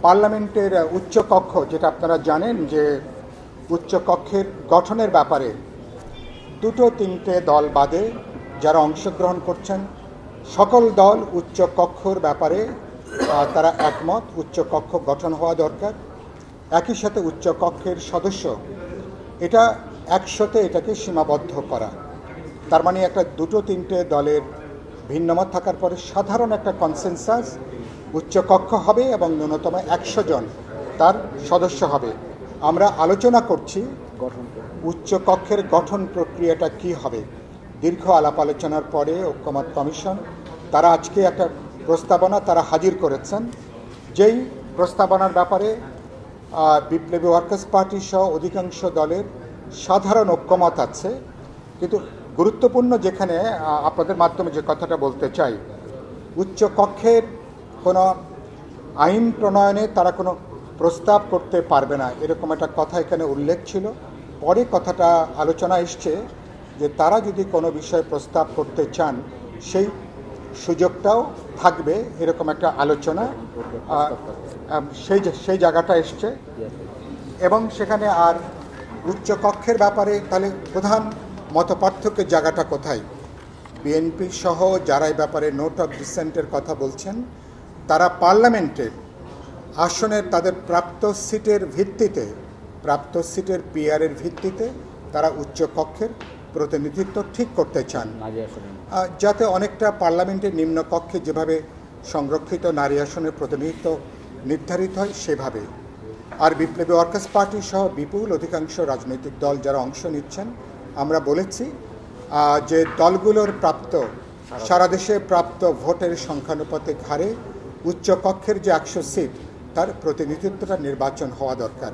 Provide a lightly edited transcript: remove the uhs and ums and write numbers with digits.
পার্লামেন্টের উচ্চকক্ষ, যেটা আপনারা জানেন যে উচ্চকক্ষের গঠনের ব্যাপারে দুটো তিনটে দল বাদে যারা অংশগ্রহণ করছেন সকল দল উচ্চকক্ষর ব্যাপারে তারা একমত। উচ্চকক্ষ গঠন হওয়া দরকার। একই সাথে উচ্চকক্ষের সদস্য এটা 100-তে এটাকে সীমাবদ্ধ করা, তার মানে একটা দুটো তিনটে দলের ভিন্নমত থাকার পরে সাধারণ একটা কনসেনসাস উচ্চকক্ষ হবে এবং ন্যূনতম 100 জন তার সদস্য হবে। আমরা আলোচনা করছি উচ্চকক্ষের গঠন প্রক্রিয়াটা কি হবে। দীর্ঘ আলাপ আলোচনার পরে ঐক্যমত কমিশন তারা আজকে একটা প্রস্তাবনা তারা হাজির করেছেন, যেই প্রস্তাবনার ব্যাপারে বিপ্লবী ওয়ার্কার্স পার্টি সহ অধিকাংশ দলের সাধারণ ঐক্যমত আছে। কিন্তু গুরুত্বপূর্ণ যেখানে আপনাদের মাধ্যমে যে কথাটা বলতে চাই, উচ্চকক্ষের কোনো আইন প্রণয়নে তারা কোনো প্রস্তাব করতে পারবে না, এরকম একটা কথা এখানে উল্লেখ ছিল। পরে কথাটা আলোচনা এসছে যে তারা যদি কোনো বিষয়ে প্রস্তাব করতে চান সেই সুযোগটাও থাকবে, এরকম একটা আলোচনা সেই জায়গাটা এসছে। এবং সেখানে আর উচ্চকক্ষের ব্যাপারে তাহলে প্রধান মতপার্থক্যের জায়গাটা কোথায়? বিএনপি সহ যারা এই ব্যাপারে নোট অফ ডিসেন্টের কথা বলছেন, তারা পার্লামেন্টের আসনের তাদের প্রাপ্ত সিটের পিআরের ভিত্তিতে তারা উচ্চকক্ষের প্রতিনিধিত্ব ঠিক করতে চান, যাতে অনেকটা পার্লামেন্টের নিম্নকক্ষে যেভাবে সংরক্ষিত নারী আসনের প্রতিনিধিত্ব নির্ধারিত হয় সেভাবে। আর বিপ্লবী ওয়ার্কার্স পার্টি সহ বিপুল অধিকাংশ রাজনৈতিক দল যারা অংশ নিচ্ছেন, আমরা বলেছি যে দলগুলোর সারা দেশে প্রাপ্ত ভোটের সংখ্যানুপাতিক হারে উচ্চকক্ষের যে 100 সিট তার প্রতিনিধিত্বটা নির্বাচন হওয়া দরকার।